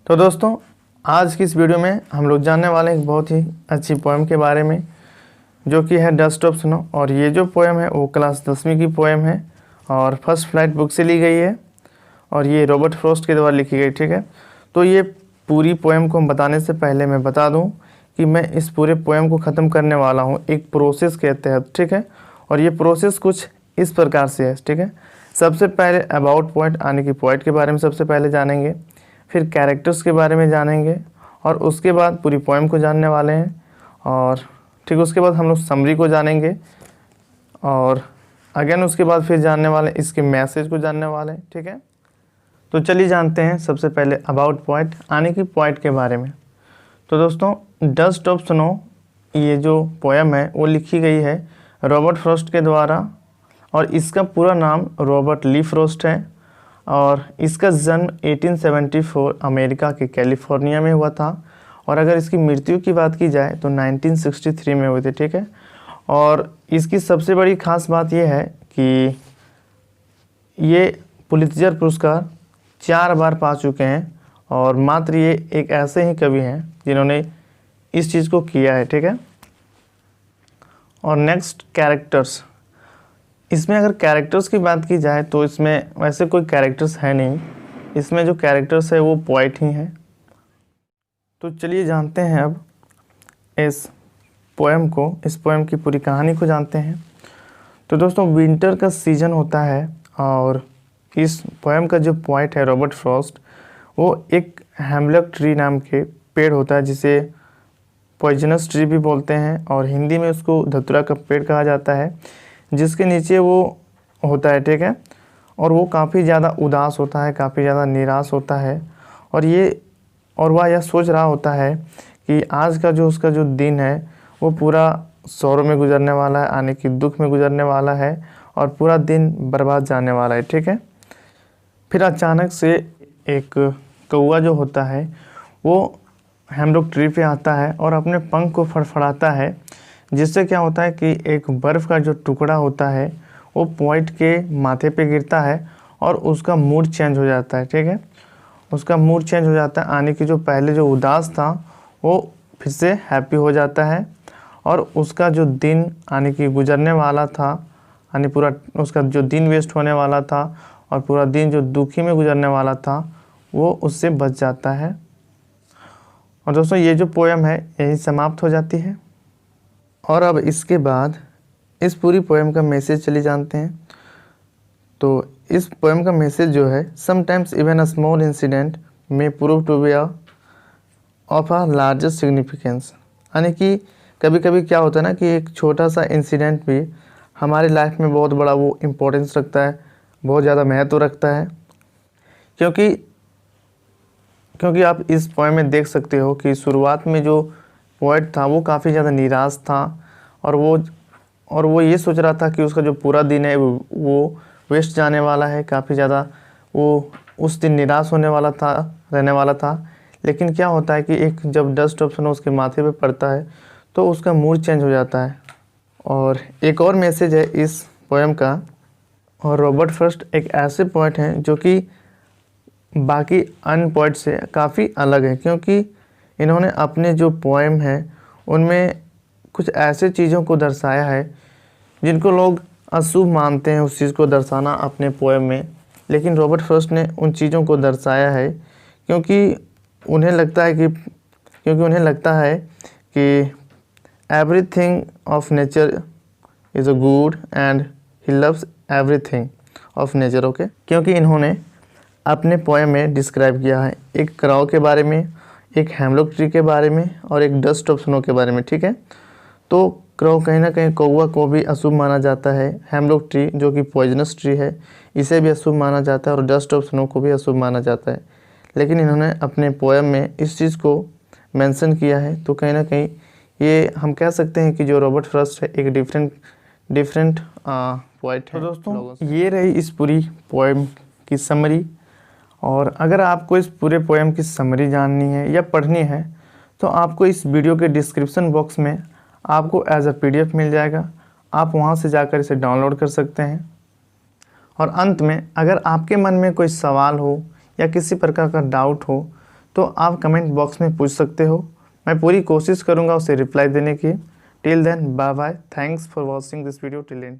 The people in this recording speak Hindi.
तो दोस्तों आज की इस वीडियो में हम लोग जानने वाले हैं एक बहुत ही अच्छी पोएम के बारे में जो कि है डस्ट ऑफ स्नो। और ये जो पोएम है वो क्लास 10वीं की पोएम है और फर्स्ट फ्लाइट बुक से ली गई है और ये रॉबर्ट फ्रॉस्ट के द्वारा लिखी गई। ठीक है, तो ये पूरी पोएम को हम बताने से पहले मैं बता दूं कि मैं इस पूरे पोएम को ख़त्म करने वाला हूं एक प्रोसेस के तहत। ठीक है, और ये प्रोसेस कुछ इस प्रकार से है। ठीक है, सबसे पहले अबाउट पोएट यानी कि पोएट के बारे में सबसे पहले जानेंगे, फिर कैरेक्टर्स के बारे में जानेंगे और उसके बाद पूरी पोएम को जानने वाले हैं। और ठीक उसके बाद हम लोग समरी को जानेंगे और अगेन उसके बाद फिर जानने वाले इसके मैसेज को जानने वाले हैं। ठीक है, तो चलिए जानते हैं सबसे पहले अबाउट पोएट यानी कि पोएट के बारे में। तो दोस्तों डस्ट ऑफ स्नो ये जो पोएम है वो लिखी गई है रॉबर्ट फ्रॉस्ट के द्वारा और इसका पूरा नाम रॉबर्ट ली फ्रॉस्ट है और इसका जन्म 1874 अमेरिका के कैलिफोर्निया में हुआ था। और अगर इसकी मृत्यु की बात की जाए तो 1963 में हुई थी। ठीक है, और इसकी सबसे बड़ी खास बात यह है कि ये पुलित्जर पुरस्कार 4 बार पा चुके हैं और मात्र ये एक ऐसे ही कवि हैं जिन्होंने इस चीज़ को किया है। ठीक है, और नेक्स्ट कैरेक्टर्स, इसमें अगर कैरेक्टर्स की बात की जाए तो इसमें वैसे कोई कैरेक्टर्स है नहीं, इसमें जो कैरेक्टर्स है वो पोएट ही हैं। तो चलिए जानते हैं अब इस पोएम को, इस पोएम की पूरी कहानी को जानते हैं। तो दोस्तों विंटर का सीज़न होता है और इस पोएम का जो पोएट है रॉबर्ट फ्रॉस्ट वो एक हेमलॉक ट्री नाम के पेड़ होता है जिसे पॉइजनस ट्री भी बोलते हैं और हिंदी में उसको धतूरा का पेड़ कहा जाता है, जिसके नीचे वो होता है। ठीक है, और वो काफ़ी ज़्यादा उदास होता है, काफ़ी ज़्यादा निराश होता है और वह यह सोच रहा होता है कि आज का जो उसका जो दिन है वो पूरा sorrow में गुजरने वाला है, यानी कि दुख में गुजरने वाला है और पूरा दिन बर्बाद जाने वाला है। ठीक है, फिर अचानक से एक कौवा जो होता है वो हेमलॉक ट्री पे आता है और अपने पंख को फड़फड़ाता है, जिससे क्या होता है कि एक बर्फ़ का जो टुकड़ा होता है वो पोएट के माथे पे गिरता है और उसका मूड चेंज हो जाता है। ठीक है, उसका मूड चेंज हो जाता है, यानी कि जो पहले जो उदास था वो फिर से हैप्पी हो जाता है और उसका जो दिन यानी कि गुजरने वाला था, यानी पूरा उसका जो दिन वेस्ट होने वाला था और पूरा दिन जो दुखी में गुजरने वाला था वो उससे बच जाता है। और दोस्तों ये जो पोएम है यही समाप्त हो जाती है। और अब इसके बाद इस पूरी पोएम का मैसेज चलिए जानते हैं। तो इस पोएम का मैसेज जो है, sometimes even a small incident may prove to be of a larger significance, यानी कि कभी कभी क्या होता है ना कि एक छोटा सा इंसिडेंट भी हमारी लाइफ में बहुत बड़ा वो इम्पोर्टेंस रखता है, बहुत ज़्यादा महत्व रखता है। क्योंकि आप इस पोएम में देख सकते हो कि शुरुआत में जो पोएट था वो काफ़ी ज़्यादा निराश था और वो ये सोच रहा था कि उसका जो पूरा दिन है वो वेस्ट जाने वाला है, काफ़ी ज़्यादा वो उस दिन निराश रहने वाला था। लेकिन क्या होता है कि एक जब डस्ट ऑफ स्नो उसके माथे पे पड़ता है तो उसका मूड चेंज हो जाता है। और एक और मैसेज है इस पोएम का, और रॉबर्ट फ्रॉस्ट एक ऐसे पोएट हैं जो कि बाकी अन्य पोएट से काफ़ी अलग है, क्योंकि इन्होंने अपने जो पोएम है उनमें कुछ ऐसे चीज़ों को दर्शाया है जिनको लोग अशुभ मानते हैं उस चीज़ को दर्शाना अपने पोएम में, लेकिन रॉबर्ट फ्रॉस्ट ने उन चीज़ों को दर्शाया है क्योंकि उन्हें लगता है कि everything of nature is a good and he loves everything of nature. Okay, क्योंकि इन्होंने अपने पोएम में डिस्क्राइब किया है एक क्राउ के बारे में, एक हेमलॉक ट्री के बारे में और एक डस्ट ऑफ स्नो के बारे में। ठीक है, तो क्राउ कहीं ना कहीं कौवा को भी अशुभ माना जाता है, हेमलॉक ट्री जो कि पॉइजनस ट्री है इसे भी अशुभ माना जाता है और डस्ट ऑफ स्नो को भी अशुभ माना जाता है। लेकिन इन्होंने अपने पोएम में इस चीज़ को मेंशन किया है, तो कहीं ना कहीं ये हम कह सकते हैं कि जो रॉबर्ट फ्रॉस्ट है एक डिफरेंट पोएट है। तो दोस्तों ये रही इस पूरी पोएम की समरी। और अगर आपको इस पूरे पोएम की समरी जाननी है या पढ़नी है तो आपको इस वीडियो के डिस्क्रिप्शन बॉक्स में आपको एज अ PDF मिल जाएगा, आप वहां से जाकर इसे डाउनलोड कर सकते हैं। और अंत में अगर आपके मन में कोई सवाल हो या किसी प्रकार का डाउट हो तो आप कमेंट बॉक्स में पूछ सकते हो। मैं पूरी कोशिश करूँगा उसे रिप्लाई देने की। Till then bye bye, thanks for watching this video till and.